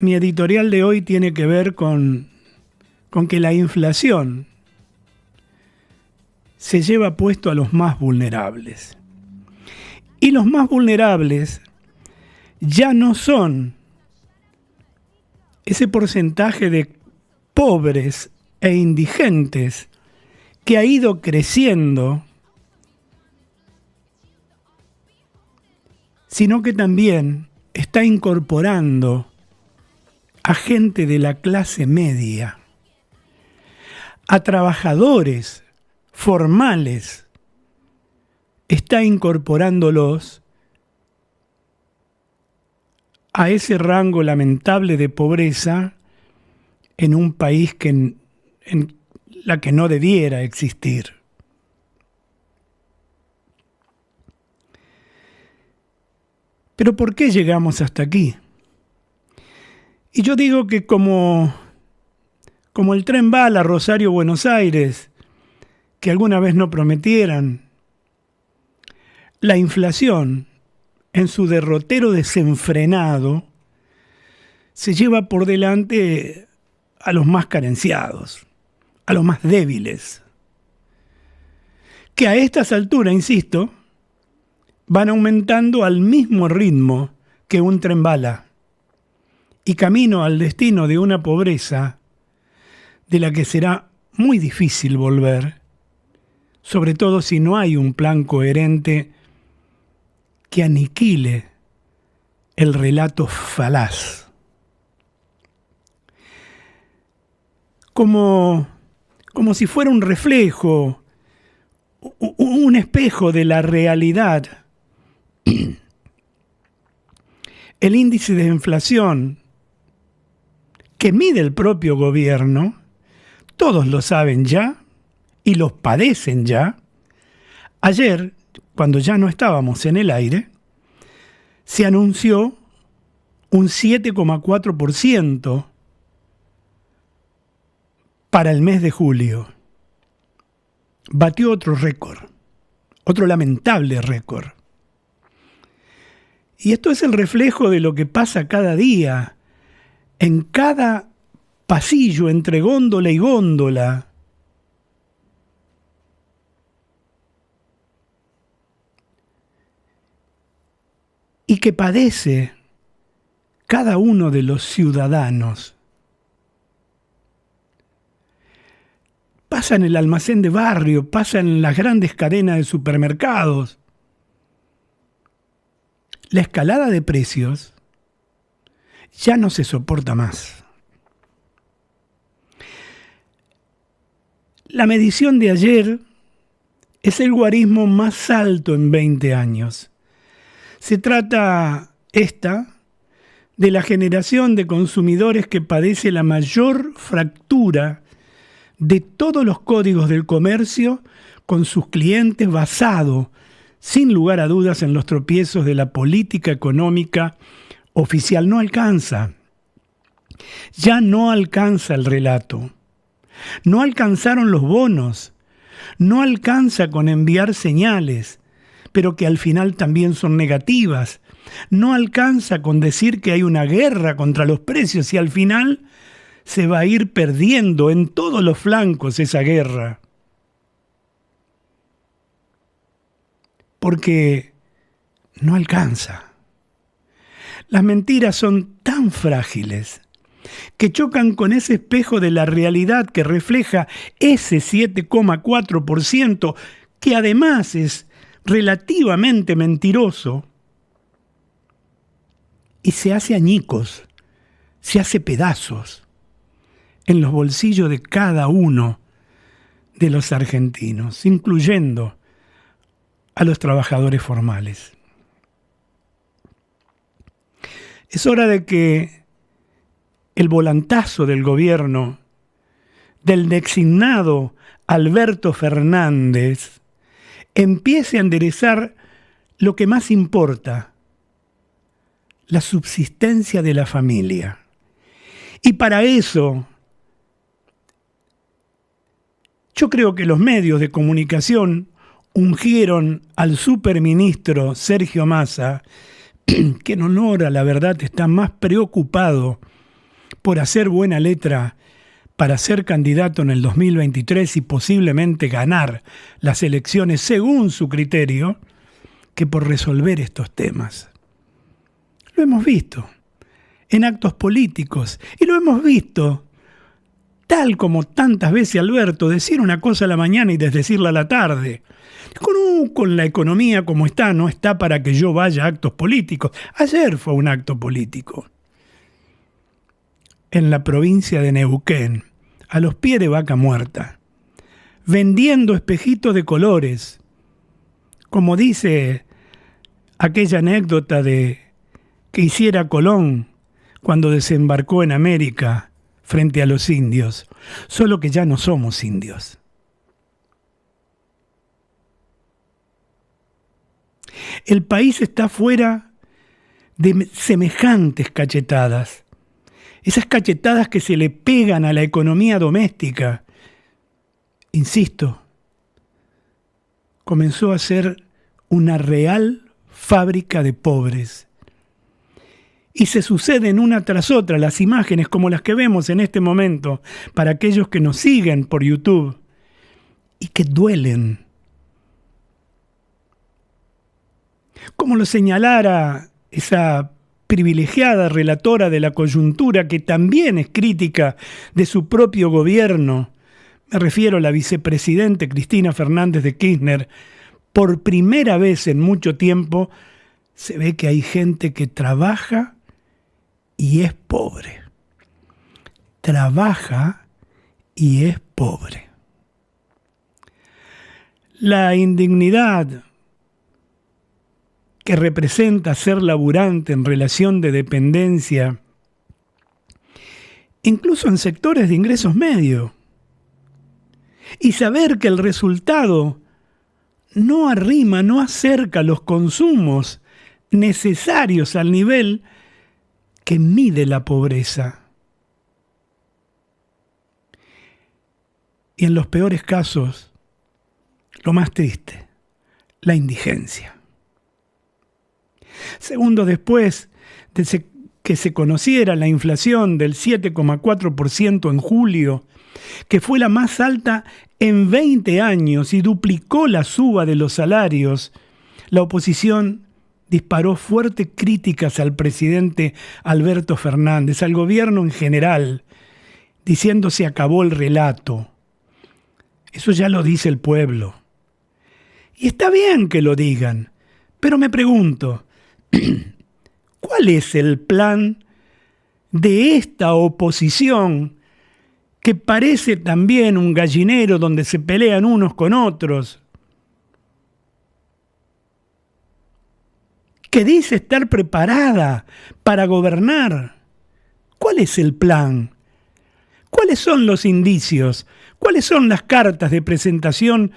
Mi editorial de hoy tiene que ver con que la inflación se lleva puesto a los más vulnerables. Y los más vulnerables ya no son ese porcentaje de pobres e indigentes que ha ido creciendo, sino que también está incorporando a gente de la clase media, a trabajadores formales, está incorporándolos a ese rango lamentable de pobreza en un país en la que no debiera existir. Pero ¿por qué llegamos hasta aquí? Y yo digo que como el tren bala Rosario-Buenos Aires, que alguna vez no prometieran, la inflación, en su derrotero desenfrenado, se lleva por delante a los más carenciados, a los más débiles, que a estas alturas, insisto, van aumentando al mismo ritmo que un tren bala y camino al destino de una pobreza de la que será muy difícil volver, sobre todo si no hay un plan coherente que aniquile el relato falaz. Como si fuera un reflejo, un espejo de la realidad. El índice de inflación que mide el propio gobierno, todos lo saben ya y los padecen ya. Ayer, cuando ya no estábamos en el aire, se anunció un 7,4% para el mes de julio. Batió otro récord, otro lamentable récord. Y esto es el reflejo de lo que pasa cada día, en cada pasillo entre góndola y góndola. Y que padece cada uno de los ciudadanos. Pasa en el almacén de barrio, pasa en las grandes cadenas de supermercados. La escalada de precios ya no se soporta más. La medición de ayer es el guarismo más alto en 20 años. Se trata de la generación de consumidores que padece la mayor fractura de todos los códigos del comercio con sus clientes, basado, sin lugar a dudas, en los tropiezos de la política económica oficial. No alcanza. Ya no alcanza el relato. No alcanzaron los bonos. No alcanza con enviar señales, pero que al final también son negativas. No alcanza con decir que hay una guerra contra los precios y al final se va a ir perdiendo en todos los flancos esa guerra. Porque no alcanza. Las mentiras son tan frágiles que chocan con ese espejo de la realidad que refleja ese 7,4%, que además es relativamente mentiroso, y se hace añicos, se hace pedazos en los bolsillos de cada uno de los argentinos, incluyendo a los trabajadores formales. Es hora de que el volantazo del gobierno del designado Alberto Fernández empiece a enderezar lo que más importa, la subsistencia de la familia. Y para eso, yo creo que los medios de comunicación ungieron al superministro Sergio Massa, que en honor a la verdad está más preocupado por hacer buena letra para ser candidato en el 2023 y posiblemente ganar las elecciones según su criterio, que por resolver estos temas. Lo hemos visto en actos políticos y lo hemos visto, tal como tantas veces Alberto, decir una cosa a la mañana y desdecirla a la tarde. Con la economía como está, no está para que yo vaya a actos políticos. Ayer fue un acto político en la provincia de Neuquén, a los pies de Vaca Muerta, vendiendo espejitos de colores, como dice aquella anécdota de que hiciera Colón cuando desembarcó en América frente a los indios, solo que ya no somos indios. El país está fuera de semejantes cachetadas, esas cachetadas que se le pegan a la economía doméstica. Insisto, comenzó a ser una real fábrica de pobres. Y se suceden una tras otra las imágenes como las que vemos en este momento para aquellos que nos siguen por YouTube y que duelen. Como lo señalara esa privilegiada relatora de la coyuntura que también es crítica de su propio gobierno, me refiero a la vicepresidente Cristina Fernández de Kirchner, por primera vez en mucho tiempo se ve que hay gente que trabaja y es pobre. Trabaja y es pobre. La indignidad que representa ser laburante en relación de dependencia, incluso en sectores de ingresos medios, y saber que el resultado no arrima, no acerca los consumos necesarios al nivel que mide la pobreza. Y en los peores casos, lo más triste, la indigencia. Segundo después de que se conociera la inflación del 7,4% en julio, que fue la más alta en 20 años y duplicó la suba de los salarios, la oposición disparó fuertes críticas al presidente Alberto Fernández, al gobierno en general, diciendo se acabó el relato. Eso ya lo dice el pueblo. Y está bien que lo digan, pero me pregunto, ¿cuál es el plan de esta oposición que parece también un gallinero donde se pelean unos con otros? Que dice estar preparada para gobernar. ¿Cuál es el plan? ¿Cuáles son los indicios? ¿Cuáles son las cartas de presentación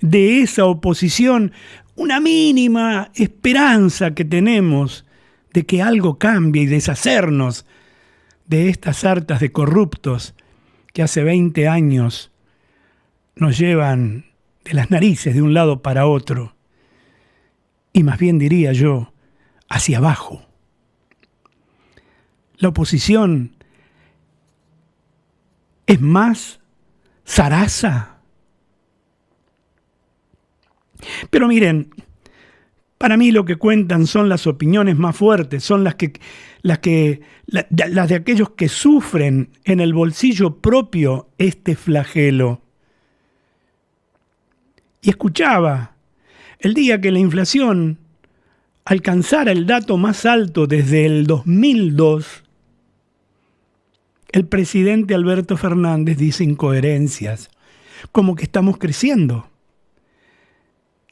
de esa oposición? Una mínima esperanza que tenemos de que algo cambie y deshacernos de estas sartas de corruptos que hace 20 años nos llevan de las narices de un lado para otro. Y más bien diría yo, hacia abajo. La oposición es más zaraza. Pero miren, para mí lo que cuentan son las opiniones más fuertes, son las de aquellos que sufren en el bolsillo propio este flagelo. Y escuchaba, el día que la inflación alcanzara el dato más alto desde el 2002, el presidente Alberto Fernández dice incoherencias, como que estamos creciendo.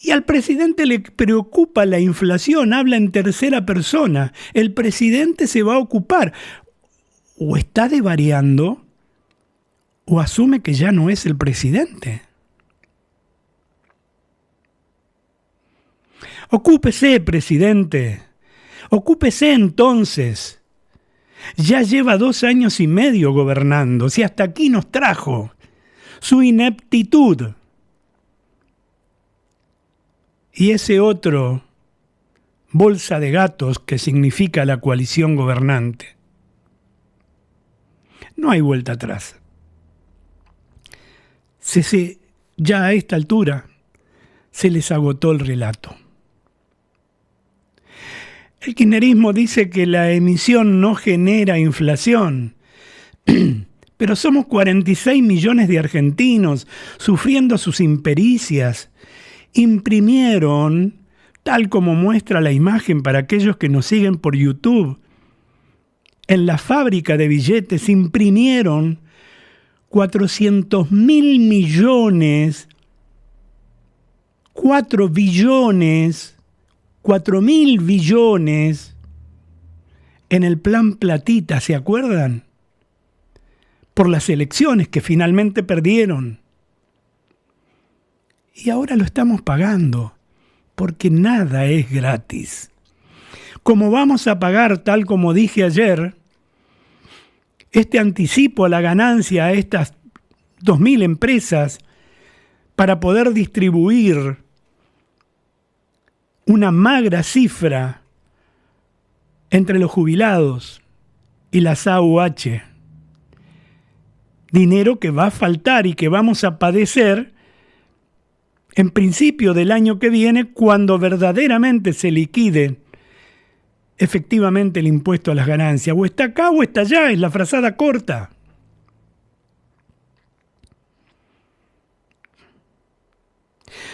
Y al presidente le preocupa la inflación, habla en tercera persona. El presidente se va a ocupar. O está devariando, o asume que ya no es el presidente. Ocúpese, presidente. Ocúpese entonces. Ya lleva 2 años y medio gobernando. Si hasta aquí nos trajo su ineptitud. Y ese otro, bolsa de gatos que significa la coalición gobernante. No hay vuelta atrás. Ya a esta altura se les agotó el relato. El kirchnerismo dice que la emisión no genera inflación, pero somos 46 millones de argentinos sufriendo sus impericias. Imprimieron, tal como muestra la imagen para aquellos que nos siguen por YouTube, en la fábrica de billetes imprimieron 400.000 millones, 4 billones, 4.000 billones en el plan Platita, ¿se acuerdan? Por las elecciones que finalmente perdieron. Y ahora lo estamos pagando, porque nada es gratis. Como vamos a pagar, tal como dije ayer, este anticipo a la ganancia a estas 2.000 empresas para poder distribuir una magra cifra entre los jubilados y las AUH. Dinero que va a faltar y que vamos a padecer en principio del año que viene, cuando verdaderamente se liquide efectivamente el impuesto a las ganancias. O está acá o está allá, es la frazada corta.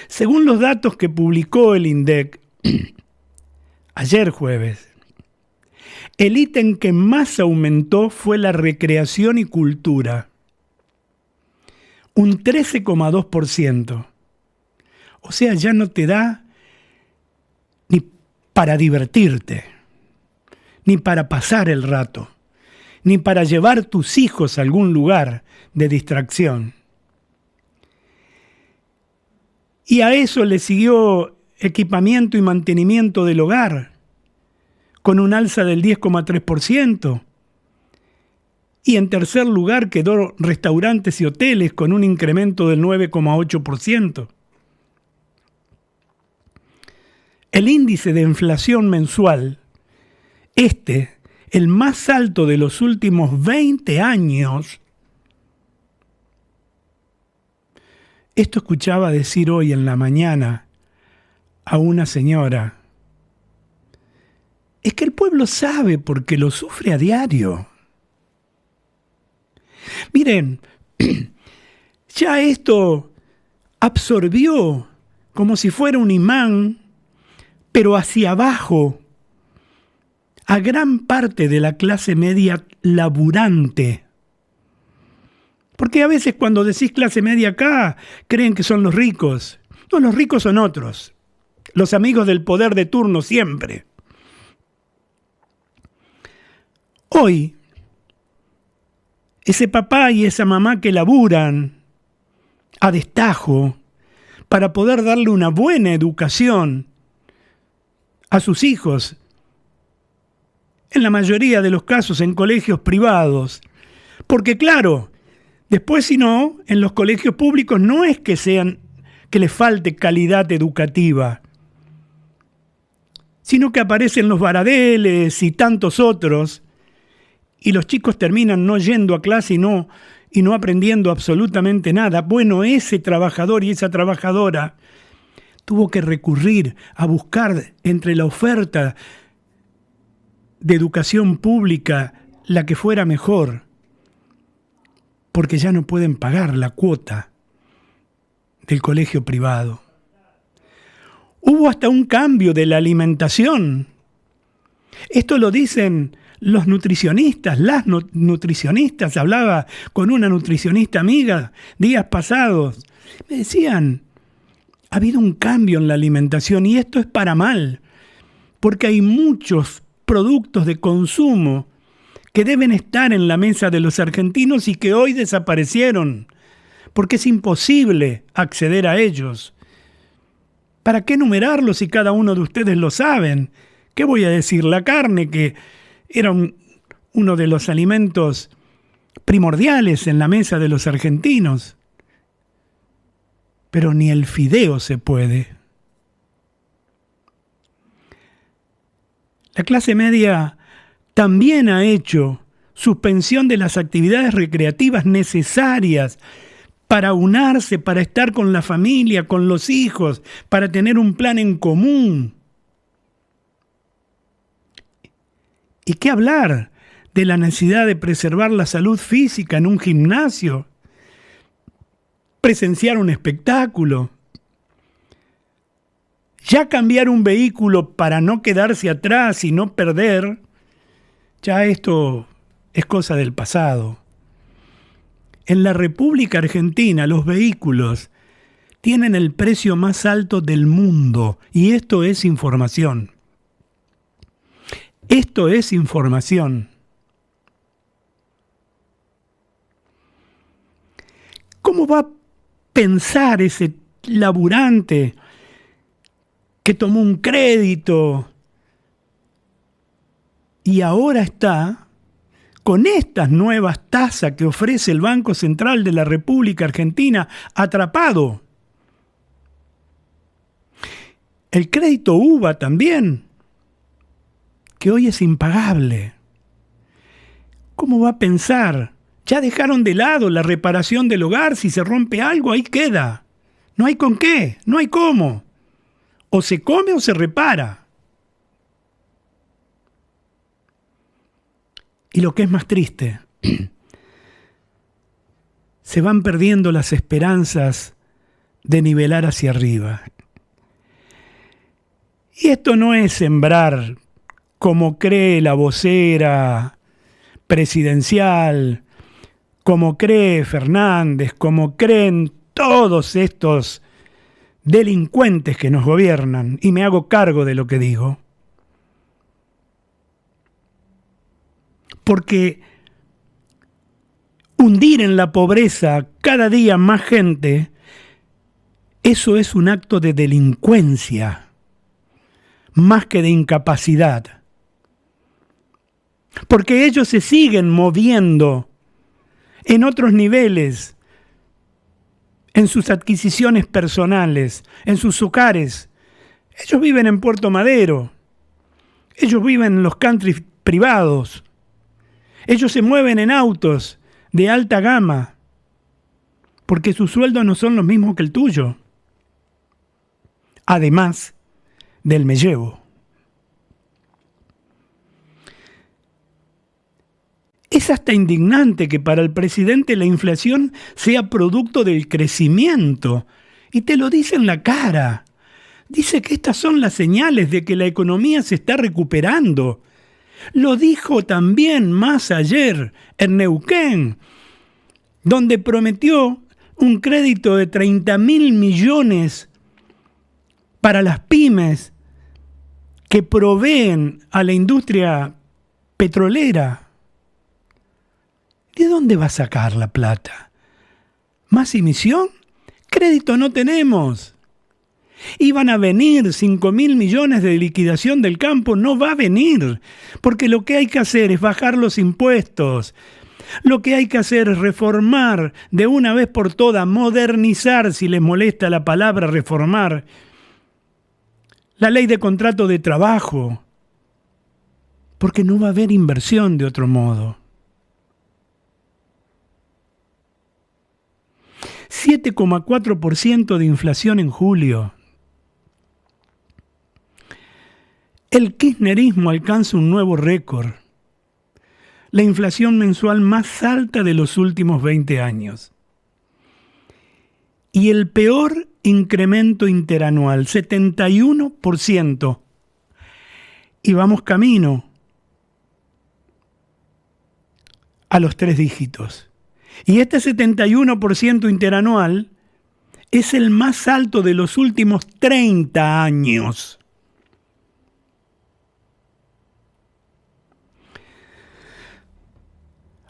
Según los datos que publicó el INDEC ayer jueves, el ítem que más aumentó fue la recreación y cultura, un 13,2%. O sea, ya no te da ni para divertirte, ni para pasar el rato, ni para llevar tus hijos a algún lugar de distracción. Y a eso le siguió equipamiento y mantenimiento del hogar, con un alza del 10,3%. Y en tercer lugar quedó restaurantes y hoteles, con un incremento del 9,8%. El índice de inflación mensual, el más alto de los últimos 20 años, esto escuchaba decir hoy en la mañana a una señora, es que el pueblo sabe porque lo sufre a diario. Miren, ya esto absorbió como si fuera un imán, pero hacia abajo, a gran parte de la clase media laburante. Porque a veces cuando decís clase media acá, creen que son los ricos. No, los ricos son otros, los amigos del poder de turno siempre. Hoy, ese papá y esa mamá que laburan a destajo para poder darle una buena educación a sus hijos, en la mayoría de los casos en colegios privados, porque claro, después si no, en los colegios públicos no es que les falte calidad educativa, sino que aparecen los Baradeles y tantos otros, y los chicos terminan no yendo a clase y no aprendiendo absolutamente nada. Bueno, ese trabajador y esa trabajadora tuvo que recurrir a buscar entre la oferta de educación pública la que fuera mejor, porque ya no pueden pagar la cuota del colegio privado. Hubo hasta un cambio de la alimentación. Esto lo dicen los nutricionistas, las nutricionistas. Hablaba con una nutricionista amiga días pasados. Me decían, ha habido un cambio en la alimentación y esto es para mal, porque hay muchos productos de consumo que deben estar en la mesa de los argentinos y que hoy desaparecieron, porque es imposible acceder a ellos. ¿Para qué enumerarlos si cada uno de ustedes lo saben? ¿Qué voy a decir? La carne, que era uno de los alimentos primordiales en la mesa de los argentinos. Pero ni el fideo se puede. La clase media también ha hecho suspensión de las actividades recreativas necesarias para unarse, para estar con la familia, con los hijos, para tener un plan en común. ¿Y qué hablar de la necesidad de preservar la salud física en un gimnasio? Presenciar un espectáculo. Ya cambiar un vehículo para no quedarse atrás y no perder, ya esto es cosa del pasado. En la República Argentina los vehículos tienen el precio más alto del mundo y esto es información. Esto es información. ¿Cómo va a pensar ese laburante que tomó un crédito y ahora está con estas nuevas tasas que ofrece el Banco Central de la República Argentina atrapado? El crédito UVA también, que hoy es impagable. ¿Cómo va a pensar? Ya dejaron de lado la reparación del hogar. Si se rompe algo, ahí queda. No hay con qué, no hay cómo. O se come o se repara. Y lo que es más triste, se van perdiendo las esperanzas de nivelar hacia arriba. Y esto no es sembrar como cree la vocera presidencial, como cree Fernández, como creen todos estos delincuentes que nos gobiernan, y me hago cargo de lo que digo. Porque hundir en la pobreza cada día más gente, eso es un acto de delincuencia, más que de incapacidad. Porque ellos se siguen moviendo en otros niveles, en sus adquisiciones personales, en sus hogares. Ellos viven en Puerto Madero, ellos viven en los country privados, ellos se mueven en autos de alta gama, porque sus sueldos no son los mismos que el tuyo, además del me llevo. Es hasta indignante que para el presidente la inflación sea producto del crecimiento. Y te lo dice en la cara. Dice que estas son las señales de que la economía se está recuperando. Lo dijo también más ayer en Neuquén, donde prometió un crédito de 30.000 millones para las pymes que proveen a la industria petrolera. ¿De dónde va a sacar la plata? ¿Más emisión? Crédito no tenemos. Iban a venir 5.000 millones de liquidación del campo, no va a venir, porque lo que hay que hacer es bajar los impuestos. Lo que hay que hacer es reformar de una vez por todas, modernizar, si les molesta la palabra reformar, la ley de contrato de trabajo, porque no va a haber inversión de otro modo. 7,4% de inflación en julio. El kirchnerismo alcanza un nuevo récord. La inflación mensual más alta de los últimos 20 años. Y el peor incremento interanual, 71%. Y vamos camino a los 3 dígitos. Y este 71% interanual es el más alto de los últimos 30 años.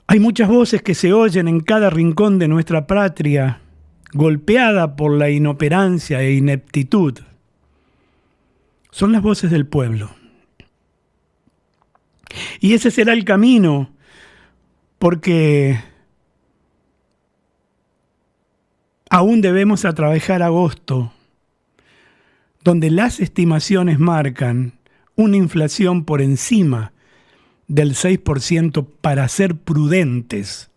Hay muchas voces que se oyen en cada rincón de nuestra patria, golpeada por la inoperancia e ineptitud. Son las voces del pueblo. Y ese será el camino, porque aún debemos atravesar agosto, donde las estimaciones marcan una inflación por encima del 6% para ser prudentes.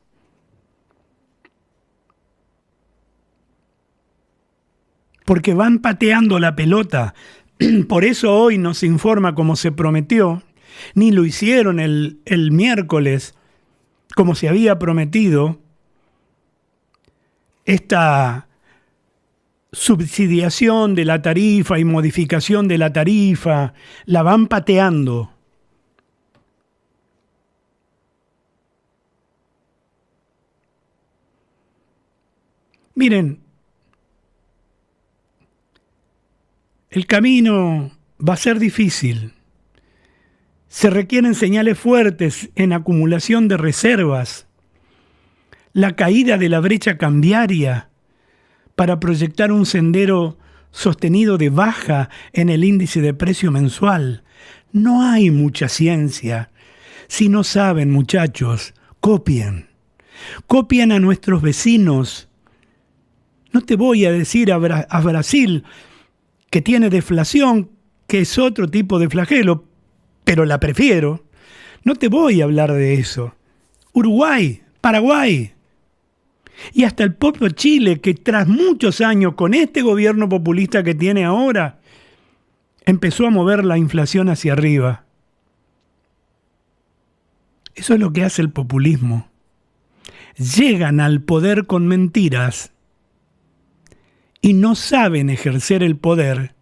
Porque van pateando la pelota. Por eso hoy no se informa como se prometió, ni lo hicieron el miércoles como se había prometido, esta subsidiación de la tarifa y modificación de la tarifa, la van pateando. Miren, el camino va a ser difícil. Se requieren señales fuertes en acumulación de reservas, la caída de la brecha cambiaria para proyectar un sendero sostenido de baja en el índice de precio mensual. No hay mucha ciencia. Si no saben, muchachos, copien. Copien a nuestros vecinos. No te voy a decir a Brasil, que tiene deflación, que es otro tipo de flagelo, pero la prefiero. No te voy a hablar de eso. Uruguay, Paraguay y hasta el propio Chile, que tras muchos años con este gobierno populista que tiene ahora, empezó a mover la inflación hacia arriba. Eso es lo que hace el populismo. Llegan al poder con mentiras y no saben ejercer el poder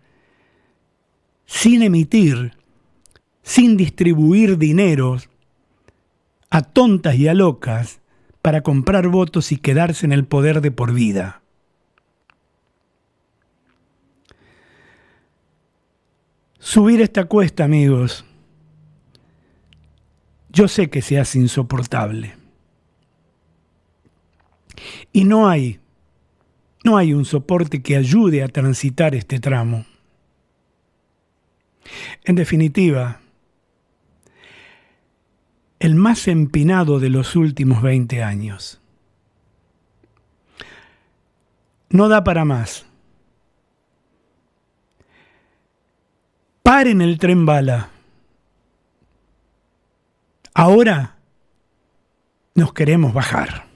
sin emitir, sin distribuir dineros a tontas y a locas para comprar votos y quedarse en el poder de por vida. Subir esta cuesta, amigos, yo sé que se hace insoportable. Y no hay un soporte que ayude a transitar este tramo. En definitiva, el más empinado de los últimos 20 años. No da para más. Paren el tren bala. Ahora nos queremos bajar.